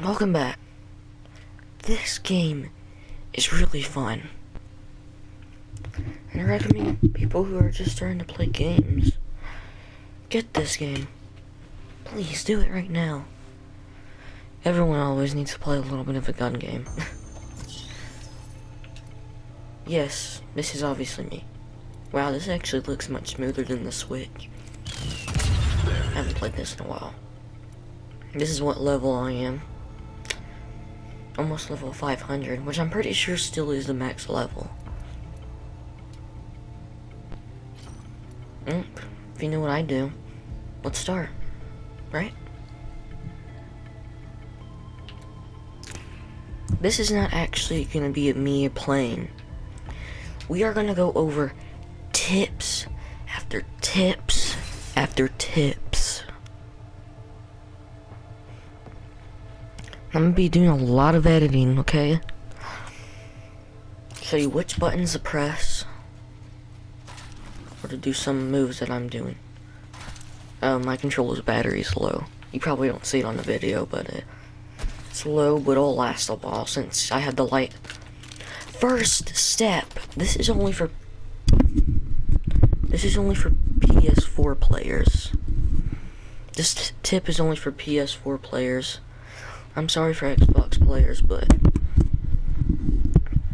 Welcome back. This game is really fun. And I recommend people who are just starting to play games, get this game. Please do it right now. Everyone always needs to play a little bit of a gun game. Yes, this is obviously me. Wow, this actually looks much smoother than the Switch. I haven't played this in a while. This is what level I am. Almost level 500, which I'm pretty sure still is the max level. If you know what I do, let's start, right? This is not actually gonna be me playing. We are gonna go over tips after tips after tips. I'm gonna be doing a lot of editing, okay? Show you which buttons to press, or to do some moves that I'm doing. My controller's battery is low. You probably don't see it on the video, but it's low, but it'll last a while since I have the light. First step. This is only for PS4 players. This tip is only for PS4 players. I'm sorry for Xbox players, but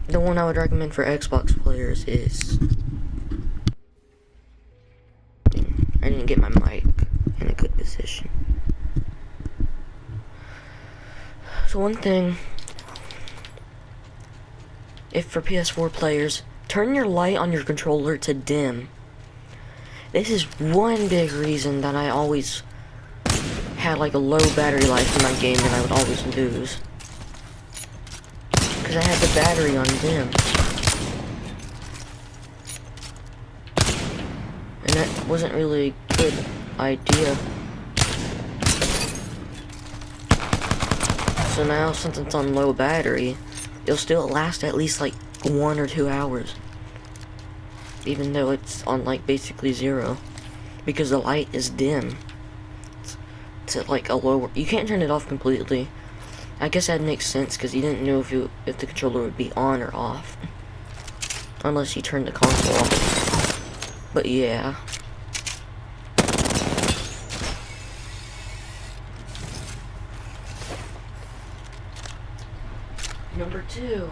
the one I would recommend for Xbox players is... I didn't get my mic in a good position. So one thing, if for PS4 players, turn your light on your controller to dim. This is one big reason that I always had like a low battery life in my game and I would always lose. Because I had the battery on dim. And that wasn't really a good idea. So now since it's on low battery, it'll still last at least like 1 or 2 hours. Even though it's on like basically 0. Because the light is dim. It's at like a lower, you can't turn it off completely. I guess that makes sense because you didn't know if the controller would be on or off. Unless you turn the console off. But yeah. Number 2.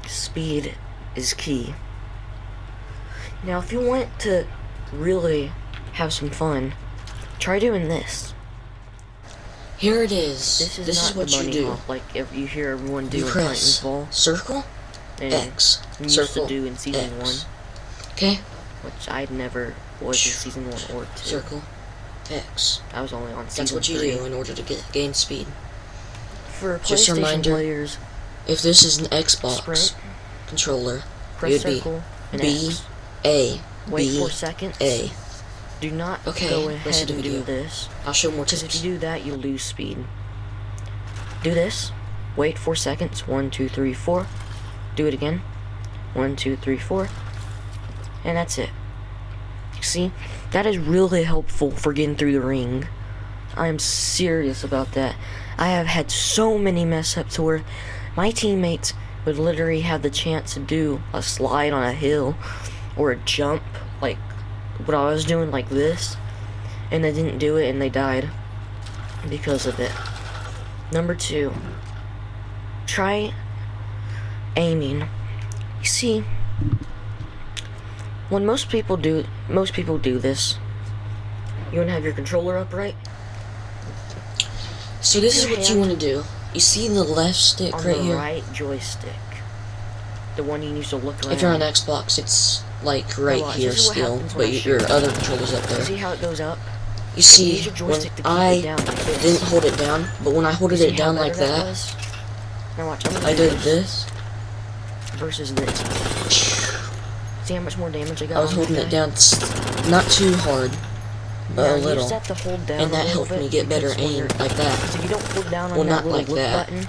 Speed is key. Now if you want to really have some fun, try doing this. Here it is. This is what you do. Like if you hear everyone do in Titanfall. Circle, and X. We used Circle, to do in season X. 1. Okay. Which I never was in season 1 or 2. Circle, X. I was only on season 3. That's what you do in order to gain speed. For Just a PlayStation reminder, players, if this is an Xbox sprint, controller, press it would circle and be X. B, A, Wait B, 4 seconds. A. Do not Okay, go let's ahead do and the do video. this. I'll show more Because tips. if you do that, you lose speed. Do this. Wait 4 seconds. 1, 2, 3, 4. Do it again. 1, 2, 3, 4. And that's it. See? That is really helpful for getting through the ring. I am serious about that. I have had so many mess ups where my teammates would literally have the chance to do a slide on a hill or a jump, like what I was doing, like this, and they didn't do it and they died because of it. Number 2, try aiming. You see, when most people do this, you want to have your controller upright. So this is what you want to do. You see the left stick on right the here? right joystick, the one you use to look around. If you're on Xbox, it's like right watch, here this is what still, happens when I but shoot. your other controller's up there. See how it goes up? You see, Use your when joystick to keep I it down like this. didn't hold it down, but when I hold See it how down better like that, was? Now watch, I'm gonna I do did this. versus this. See how much more damage I got? I was on holding that it guy? down, not too hard, but Now, a you little, just have to hold down and that a little helped bit me get better because when aim you're- like Because that. if you don't hold down on Well, that not little like look that. button,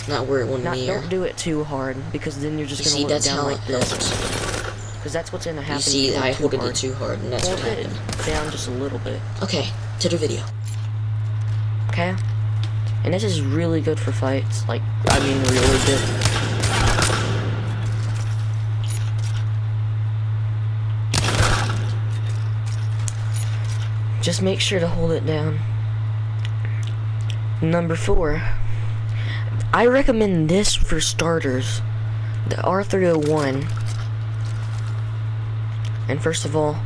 Not where it went near. don't do it too hard because then you're just You see, gonna look that's down how like it this. helps. Because that's what's gonna happen. You see, if you I hold holded it too hard, and that's what Hold it happened. down just a little bit. Okay, to the video. Okay? And this is really good for fights. Like, I mean really good. Just make sure to hold it down. Number 4. I recommend this for starters. The R301. And first of all,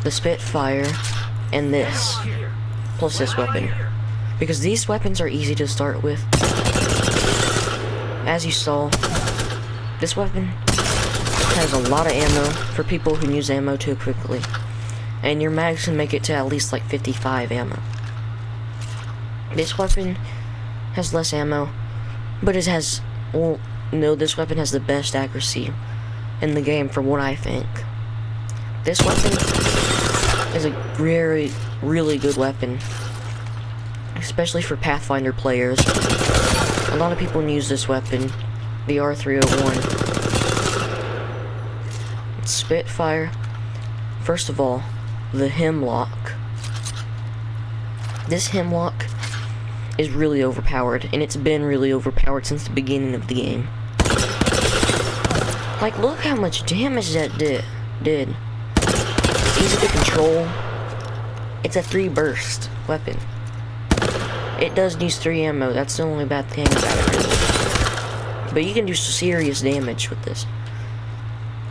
the Spitfire and this. Plus this weapon. Because these weapons are easy to start with. As you saw, this weapon has a lot of ammo for people who use ammo too quickly. And your mags can make it to at least like 55 ammo. This weapon has less ammo, but it has, well, no, this weapon has the best accuracy in the game from what I think. This weapon is a very, really good weapon, especially for Pathfinder players. A lot of people use this weapon, the R301. Spitfire. First of all, the Hemlock. This Hemlock is really overpowered, and it's been really overpowered since the beginning of the game. Like, look how much damage that did. It's easy to control. It's a 3 burst weapon. It does use 3 ammo, that's the only bad thing about it, really. But you can do serious damage with this.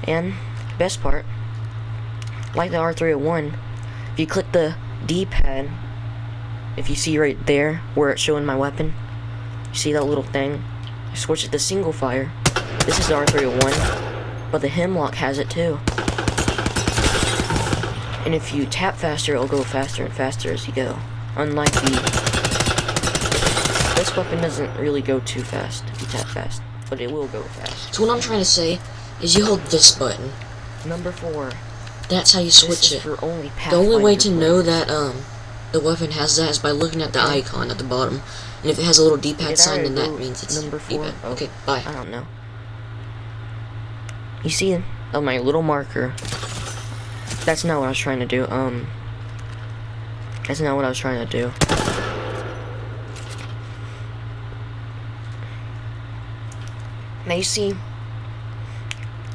And, best part, like the R301, if you click the D-pad, if you see right there where it's showing my weapon, you see that little thing? I switch it to single fire. This is the R301, but the Hemlock has it too. And if you tap faster, it'll go faster and faster as you go. Unlike this weapon doesn't really go too fast if you tap fast, but it will go fast. So what I'm trying to say is you hold this button. Number 4. That's how you switch it. For only The only way to know players. that the weapon has that is by looking at the icon at the bottom. And if it has a little D-pad sign, then that means it's number 4. D-pad. Oh, okay, bye. I don't know. You see my little marker? That's not what I was trying to do. That's not what I was trying to do. Now you see,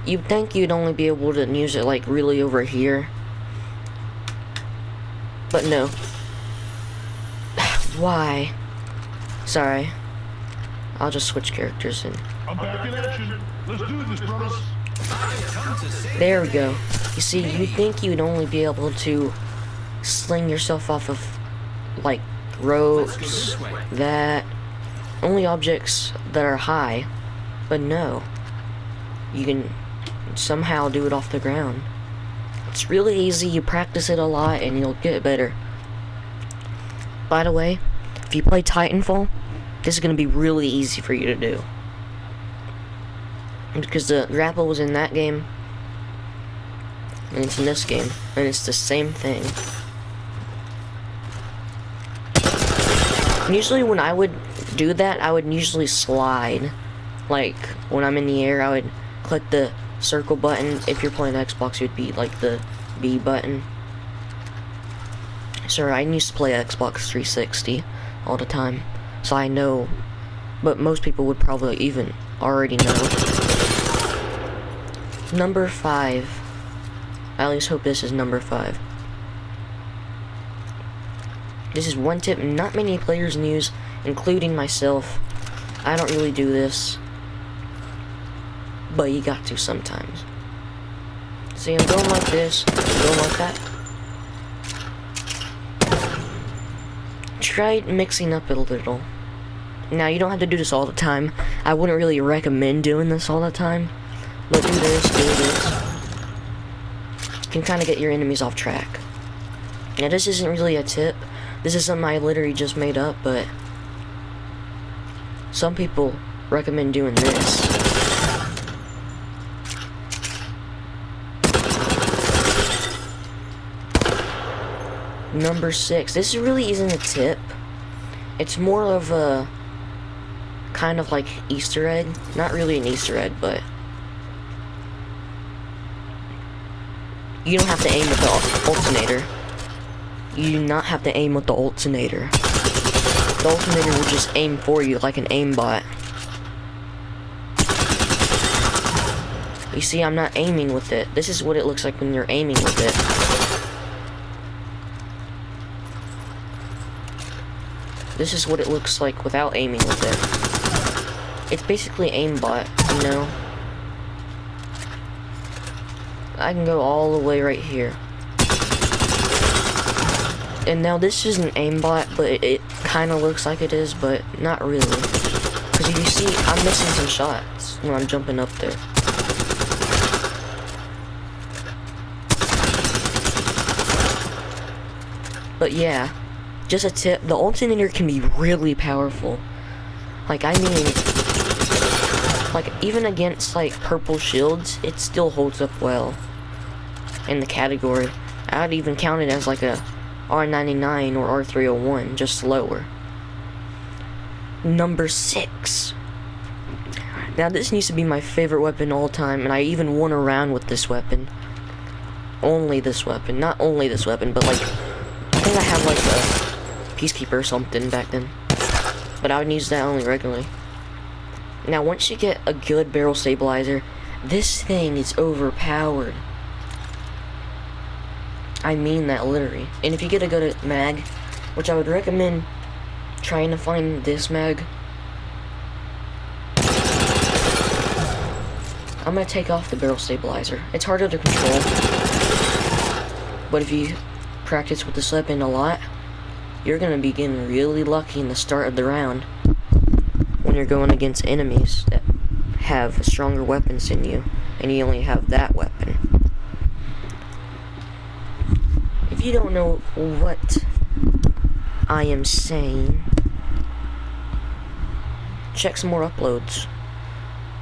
you'd think you'd only be able to use it like really over here. But no. Why? Sorry. I'll just switch characters and... I'm back in action. Let's do this, brothers. There we go. You see, you'd think you'd only be able to sling yourself off of, like, ropes, that, only objects that are high. But no. You can somehow do it off the ground. It's really easy, you practice it a lot, and you'll get better. By the way, if you play Titanfall, this is going to be really easy for you to do. Because the grapple was in that game, and it's in this game, and it's the same thing. Usually when I would do that, I would usually slide. Like, when I'm in the air, I would click the circle button. If you're playing Xbox, it would be like the B button. Sorry, I used to play Xbox 360 all the time, so I know, but most people would probably even already know. Number 5. I at least hope this is number 5. This is one tip not many players use, including myself. I don't really do this, but you got to sometimes. See, I'm going like this, I'm going like that. Try mixing up it a little. Now, you don't have to do this all the time. I wouldn't really recommend doing this all the time. But do this, do this. You can kind of get your enemies off track. Now, this isn't really a tip. This is something I literally just made up, but some people recommend doing this. Number 6. This really isn't a tip. It's more of a kind of like Easter egg. Not really an Easter egg, but you don't have to aim with the alternator. You do not have to aim with the alternator. the alternator will just aim for you like an aimbot. You see, I'm not aiming with it. This is what it looks like when you're aiming with it. This is what it looks like without aiming with it. It's basically aimbot, you know? I can go all the way right here. And now this isn't aimbot, but it kind of looks like it is, but not really. Because you see, I'm missing some shots when I'm jumping up there. But yeah, just a tip, the alternator can be really powerful. Like, I mean, like, even against, like, purple shields, it still holds up well in the category. I would even count it as, like, a R99 or R301, just slower. Number 6. Now, this needs to be my favorite weapon all time, and I even won a round with this weapon. Only this weapon. Not only this weapon, but, like, I think I had, like, a Peacekeeper or something back then. But I would use that only regularly. Now, once you get a good barrel stabilizer, this thing is overpowered. I mean that literally. And if you get a good mag, which I would recommend trying to find this mag. I'm gonna take off the barrel stabilizer. It's harder to control. But if you practice with this weapon a lot, you're gonna be getting really lucky in the start of the round when you're going against enemies that have stronger weapons than you, and you only have that weapon. If you don't know what I am saying, check some more uploads.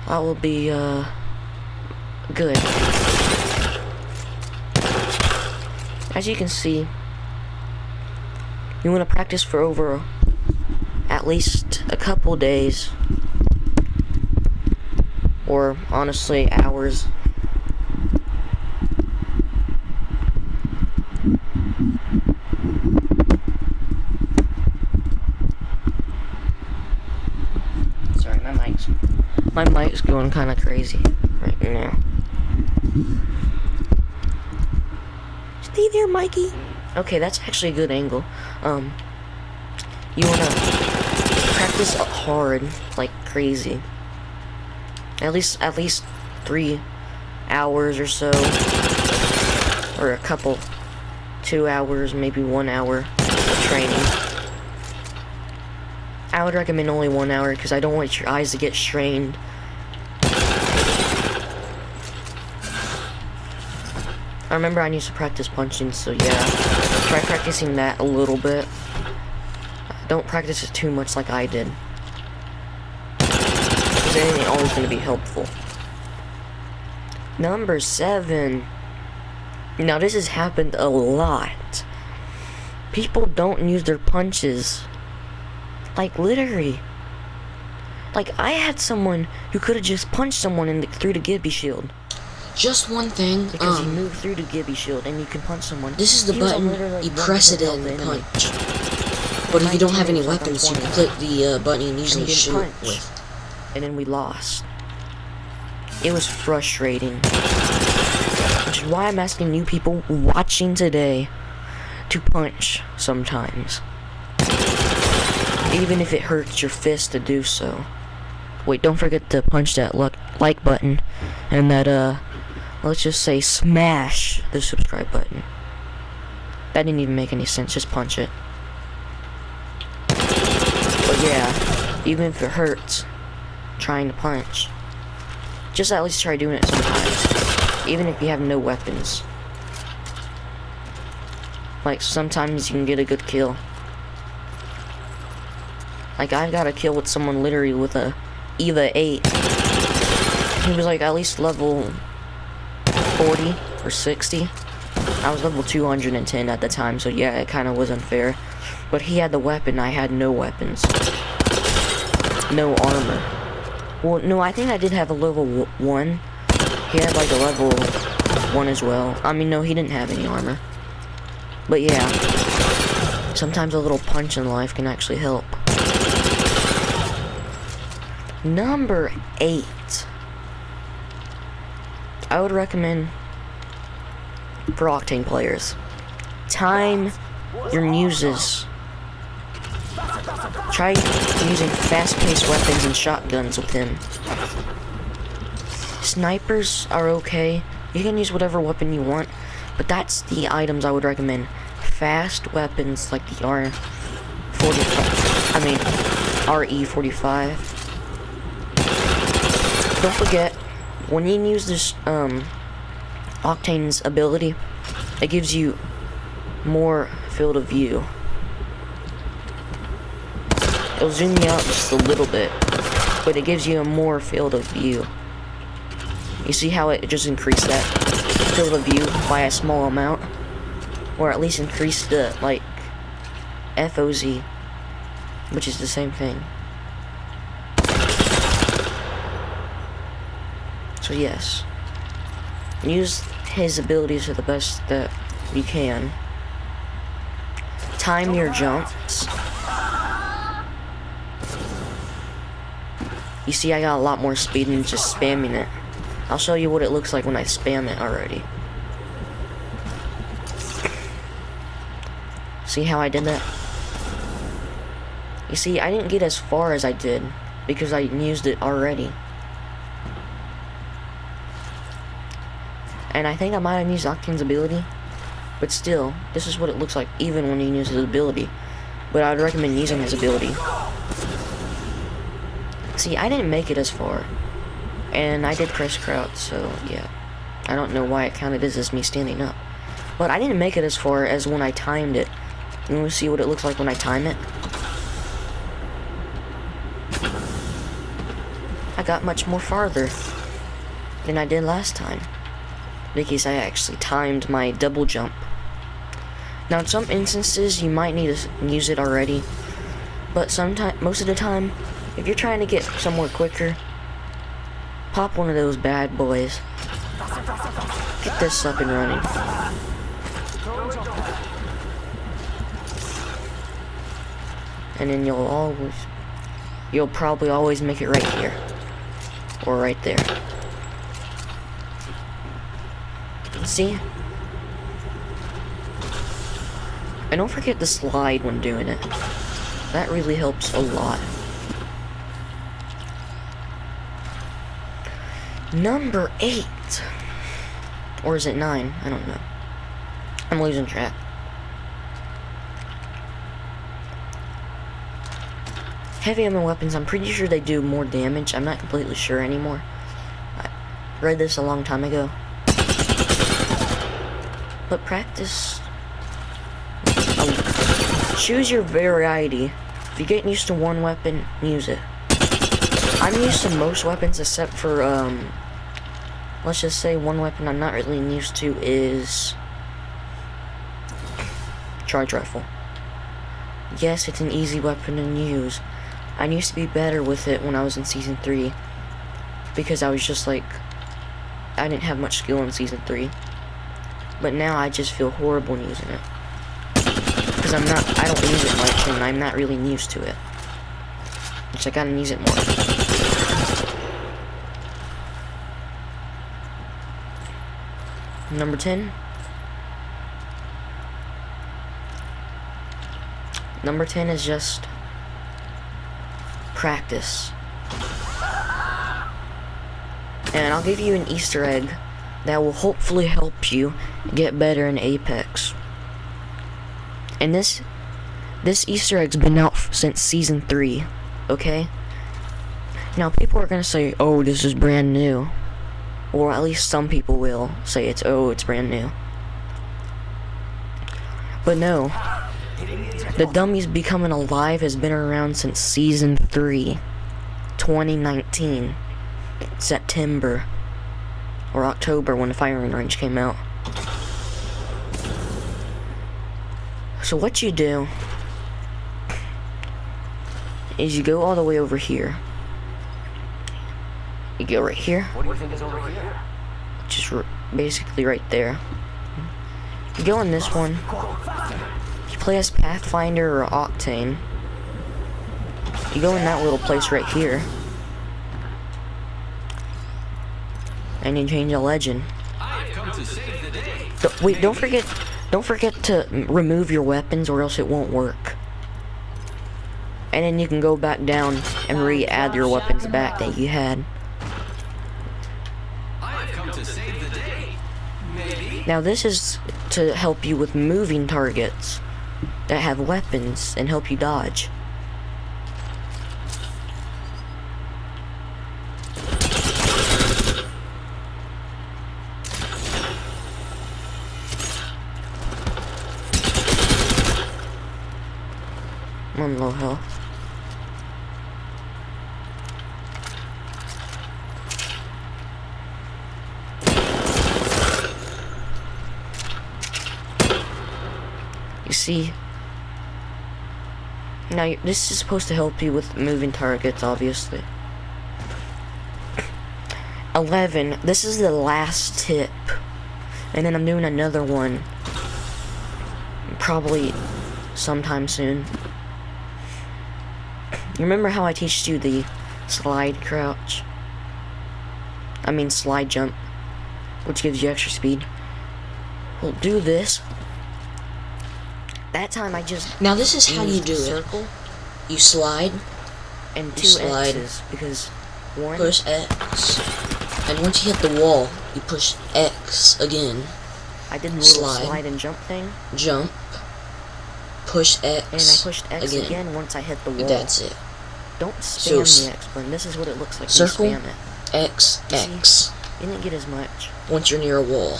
I will be, good. As you can see, you want to practice for over at least a couple days, or honestly hours. Sorry, my mic's going kind of crazy right now. Stay there, Mikey. Okay, that's actually a good angle. You wanna practice hard, like crazy. At least 3 hours or so, or a couple, 2 hours, maybe 1 hour of training. I would recommend only 1 hour because I don't want your eyes to get strained. I remember I used to practice punching, so yeah, try practicing that a little bit. Don't practice it too much like I did, because it ain't always going to be helpful. Number 7. Now this has happened a lot. People don't use their punches. Like literally. Like I had someone who could have just punched someone through the Gibby shield. Just one thing, Because he moved through the Gibby shield and you can punch someone. this is the button, you press it in and punch. But if you don't have any weapons, you can click the button and usually shoot with. And then we lost. It was frustrating. Which is why I'm asking you people watching today to punch sometimes. Even if it hurts your fist to do so. Wait, don't forget to punch that like button. And that, let's just say smash the subscribe button. That didn't even make any sense, just punch it. But yeah, even if it hurts trying to punch, just at least try doing it sometimes. Even if you have no weapons. Like sometimes you can get a good kill. Like I got a kill with someone literally with a EVA 8. He was like at least level 40 or 60. I was level 210 at the time, so yeah, it kind of was unfair. But he had the weapon, I had no weapons. No armor. Well, no, I think I did have a level 1. He had like a level 1 as well. I mean, no, he didn't have any armor. But yeah, sometimes a little punch in life can actually help. Number 8. I would recommend for Octane players. Time your muses. Try using fast-paced weapons and shotguns with him. Snipers are okay. You can use whatever weapon you want, but that's the items I would recommend. Fast weapons like the RE45. Don't forget, when you use this Octane's ability, it gives you more field of view. It'll zoom you out just a little bit, but it gives you a more field of view. You see how it just increased that field of view by a small amount? Or at least increased the, like, FOZ, which is the same thing. So yes, use his abilities to the best that you can. Time your jumps. You see, I got a lot more speed than just spamming it. I'll show you what it looks like when I spam it already. See how I did that? You see, I didn't get as far as I did because I used it already. And I think I might have used Octane's ability, but still, this is what it looks like even when you use his ability. But I would recommend using his ability. See, I didn't make it as far, and I did press crouch, so yeah. I don't know why it counted as me standing up. But I didn't make it as far as when I timed it. You want to see what it looks like when I time it? I got much more farther than I did last time, because I actually timed my double jump. Now in some instances you might need to use it already, but most of the time, if you're trying to get somewhere quicker, pop one of those bad boys. Get this up and running. And then you'll probably always make it right here. Or right there. See? And don't forget to slide when doing it. That really helps a lot. Number 8. Or is it 9? I don't know. I'm losing track. Heavy ammo weapons, I'm pretty sure they do more damage. I'm not completely sure anymore. I read this a long time ago. But practice. Choose your variety. If you're getting used to one weapon, use it. I'm used to most weapons except for, let's just say one weapon I'm not really used to is charge rifle. Yes, it's an easy weapon to use. I used to be better with it when I was in Season 3. Because I was just like, I didn't have much skill in Season 3. But now I just feel horrible using it. Because I don't use it much and I'm not really used to it. Which I gotta use it more. Number 10. Number 10 is just practice. And I'll give you an Easter egg that will hopefully help you get better in Apex. And this Easter egg's been out since Season 3, okay? Now people are gonna say, oh, this is brand new. Or at least some people will say it's brand new. But no. The Dummies Becoming Alive has been around since Season 3, 2019, September, or October when the firing range came out. So what you do is you go all the way over here. You go right here. What do you think is over here? Just basically right there. You go in this one. You play as Pathfinder or Octane. You go in that little place right here. and you change a legend. I've come to save the day. Wait, don't forget to remove your weapons or else it won't work. And then you can go back down and re-add your weapons back that you had. I've come to save the day. Maybe. Now this is to help you with moving targets that have weapons and help you dodge. I'm on low health. You see, now this is supposed to help you with moving targets, obviously. 11, this is the last tip, and then I'm doing another one probably sometime soon. You remember how I teach you the slide crouch? I mean slide jump, which gives you extra speed. Well, do this. That time I just Now this is how you used do circle it. You slide, and two slide, X's because one. push X, and once you hit the wall, you push X again. I did the little slide. slide and jump thing, Jump, push X, and I pushed X again once I hit the wall. That's it. Don't spam So, the X button. This is what it looks like circle, when you spam it. X, You see? X. You didn't get as much. Once you're near a wall,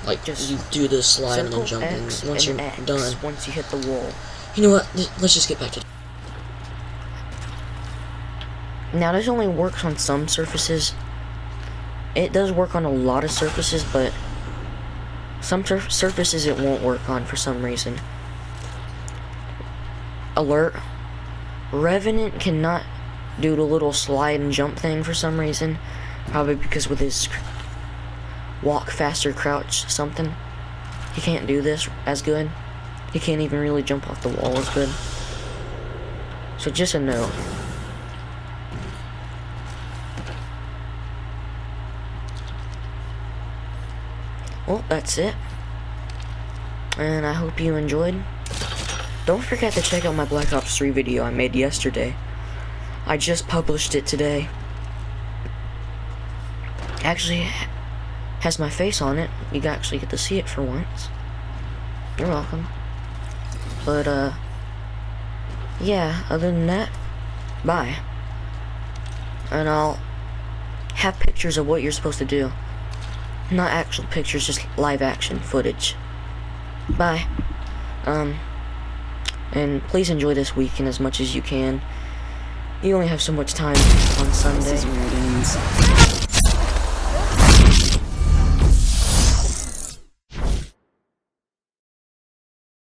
like Just you do the slide and Circle then jump, X and once and you're X done, once you hit the wall. you know what? Let's just get back to. Now this only works on some surfaces. It does work on a lot of surfaces, but some surfaces it won't work on for some reason. Alert. Revenant cannot do the little slide and jump thing for some reason. Probably because with his walk faster, crouch something. He can't do this as good. He can't even really jump off the wall as good. So just a note. Well, that's it. And I hope you enjoyed. Don't forget to check out my Black Ops 3 video I made yesterday. I just published it today. Actually, has my face on it. You actually get to see it for once. You're welcome. But, yeah, other than that, bye. And I'll have pictures of what you're supposed to do. Not actual pictures, just live action footage. Bye. And please enjoy this weekend as much as you can. You only have so much time on Sunday.